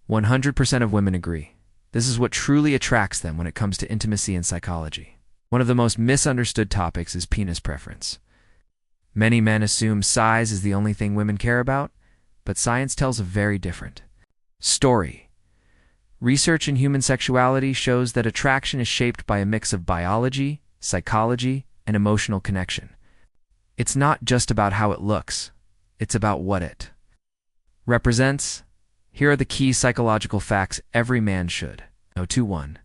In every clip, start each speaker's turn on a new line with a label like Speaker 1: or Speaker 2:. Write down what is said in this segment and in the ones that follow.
Speaker 1: 100% of women agree. This is what truly attracts them when it comes to intimacy and psychology. One of the most misunderstood topics is penis preference. Many men assume size is the only thing women care about, but science tells a very different story. Research in human sexuality shows that attraction is shaped by a mix of biology, psychology, and emotional connection. It's not just about how it looks, it's about what it represents. Here are the key psychological facts every man should know. 1.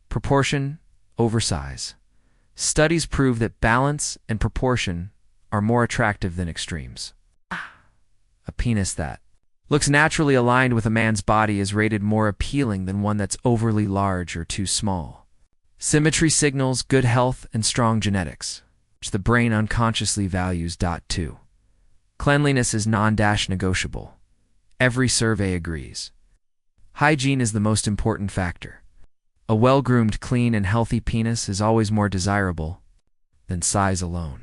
Speaker 1: Proportion over size. Studies prove that balance and proportion are more attractive than extremes. A penis that looks naturally aligned with a man's body is rated more appealing than one that's overly large or too small. Symmetry signals good health and strong genetics, which the brain unconsciously values. 2. Cleanliness is non-negotiable. Every survey agrees. Hygiene is the most important factor. A well-groomed, clean, and healthy penis is always more desirable than size alone.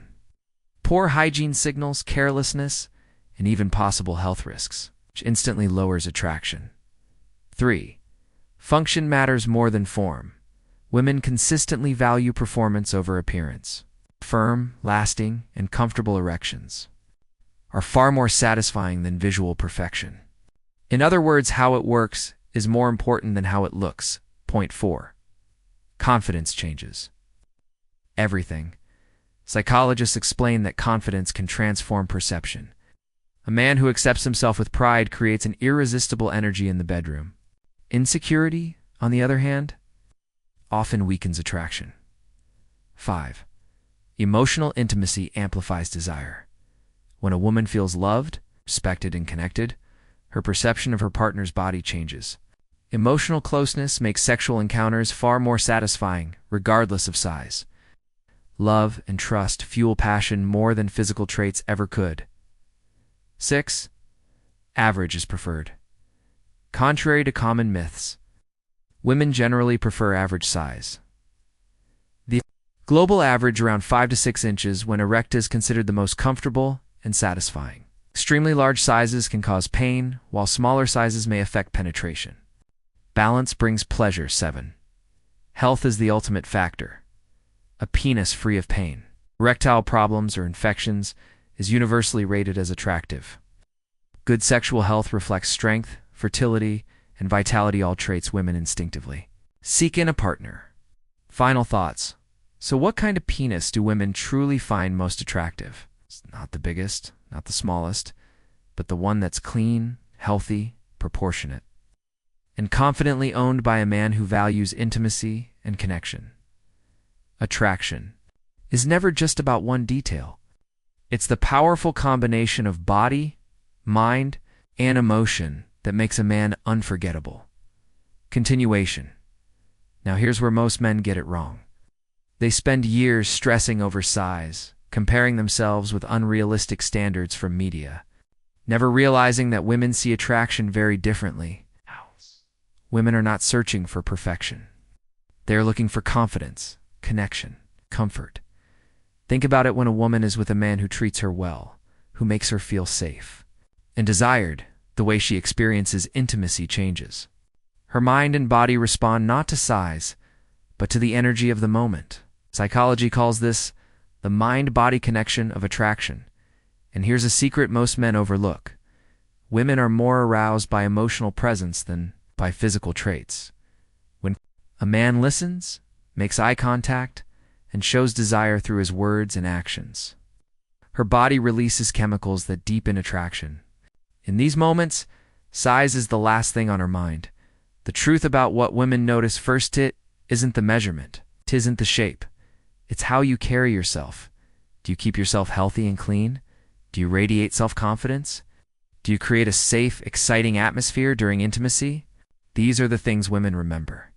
Speaker 1: Poor hygiene signals carelessness and even possible health risks, which instantly lowers attraction. 3. Function matters more than form. Women consistently value performance over appearance. Firm, lasting, and comfortable erections are far more satisfying than visual perfection. In other words, how it works is more important than how it looks. 4. Confidence changes everything. Psychologists explain that confidence can transform perception. A man who accepts himself with pride creates an irresistible energy in the bedroom. Insecurity, on the other hand, often weakens attraction. 5. Emotional intimacy amplifies desire. When a woman feels loved, respected, and connected, her perception of her partner's body changes. Emotional closeness makes sexual encounters far more satisfying, regardless of size. Love and trust fuel passion more than physical traits ever could. 6. Average is preferred. Contrary to common myths, women generally prefer average size. The global average, around 5 to 6 inches when erect, is considered the most comfortable and satisfying. Extremely large sizes can cause pain, while smaller sizes may affect penetration. Balance brings pleasure. 7. Health is the ultimate factor. A penis free of pain, erectile problems, or infections is universally rated as attractive. Good sexual health reflects strength, fertility, and vitality, all traits women instinctively seek in a partner. Final thoughts. So what kind of penis do women truly find most attractive? It's not the biggest, not the smallest, but the one that's clean, healthy, proportionate, and confidently owned by a man who values intimacy and connection. Attraction is never just about one detail. It's the powerful combination of body, mind, and emotion that makes a man unforgettable. Continuation. Now here's where most men get it wrong. They spend years stressing over size, comparing themselves with unrealistic standards from media, never realizing that women see attraction very differently. Women are not searching for perfection. They are looking for confidence, connection, comfort. Think about it when a woman is with a man who treats her well, who makes her feel safe and desired. The way she experiences intimacy changes. Her mind and body respond not to size, but to the energy of the moment. Psychology calls this the mind-body connection of attraction. And here's a secret most men overlook. Women are more aroused by emotional presence than by physical traits. When a man listens, makes eye contact, and shows desire through his words and actions, her body releases chemicals that deepen attraction. In these moments, size is the last thing on her mind. The truth about what women notice first isn't the measurement. It isn't the shape. It's how you carry yourself. Do you keep yourself healthy and clean? Do you radiate self-confidence? Do you create a safe, exciting atmosphere during intimacy? These are the things women remember.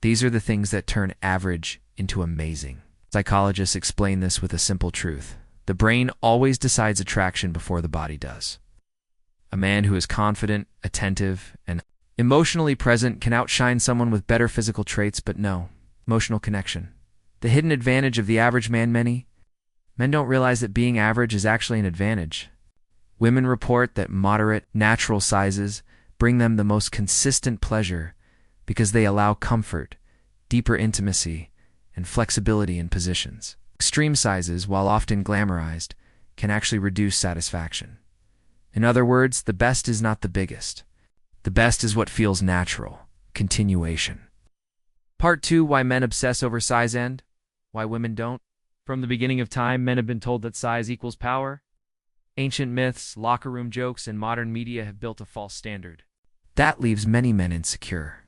Speaker 1: These are the things that turn average into amazing. Psychologists explain this with a simple truth. The brain always decides attraction before the body does. A man who is confident, attentive, and emotionally present can outshine someone with better physical traits, but no emotional connection. The hidden advantage of the average man. Many men don't realize that being average is actually an advantage. Women report that moderate, natural sizes bring them the most consistent pleasure because they allow comfort, deeper intimacy, and flexibility in positions. Extreme sizes, while often glamorized, can actually reduce satisfaction. In other words, the best is not the biggest. The best is what feels natural. Continuation. Part 2: Why men obsess over size and why women don't. From the beginning of time, men have been told that size equals power. Ancient myths, locker room jokes, and modern media have built a false standard. That leaves many men insecure.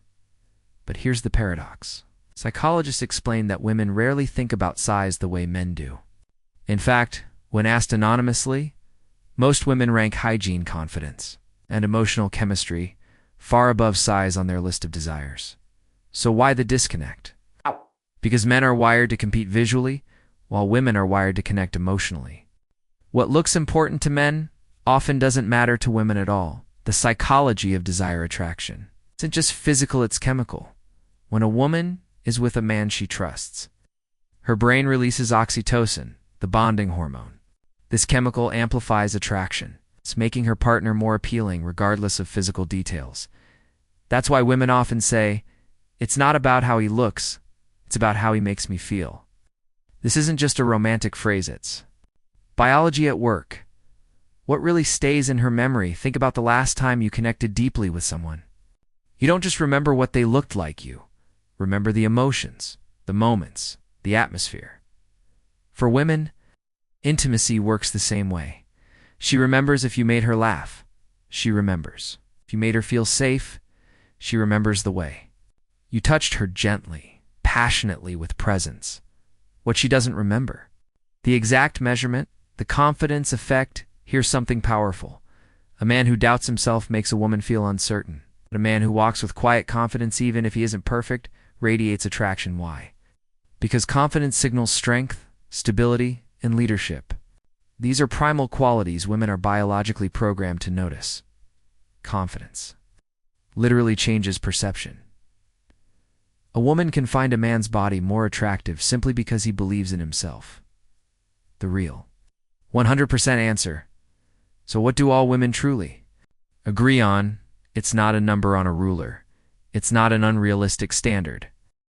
Speaker 1: But here's the paradox. Psychologists explain that women rarely think about size the way men do. In fact, when asked anonymously, most women rank hygiene, confidence, and emotional chemistry far above size on their list of desires. So why the disconnect? Because men are wired to compete visually, while women are wired to connect emotionally. What looks important to men often doesn't matter to women at all. The psychology of desire attraction isn't just physical, it's chemical. When a woman is with a man she trusts, her brain releases oxytocin, the bonding hormone. This chemical amplifies attraction. It's making her partner more appealing regardless of physical details. That's why women often say, "It's not about how he looks, it's about how he makes me feel." This isn't just a romantic phrase, it's biology at work. What really stays in her memory? Think about the last time you connected deeply with someone. You don't just remember what they looked like, you remember the emotions, the moments, the atmosphere. For women, intimacy works the same way. She remembers if you made her laugh. She remembers. If you made her feel safe, she remembers the way you touched her gently, passionately, with presence. What she doesn't remember. The exact measurement, the confidence effect. Here's something powerful. A man who doubts himself makes a woman feel uncertain. But a man who walks with quiet confidence, even if he isn't perfect, radiates attraction. Why? Because confidence signals strength, stability, and leadership. These are primal qualities women are biologically programmed to notice. Confidence literally changes perception. A woman can find a man's body more attractive simply because he believes in himself. The real 100% answer. So what do all women truly agree on? It's not a number on a ruler. It's not an unrealistic standard.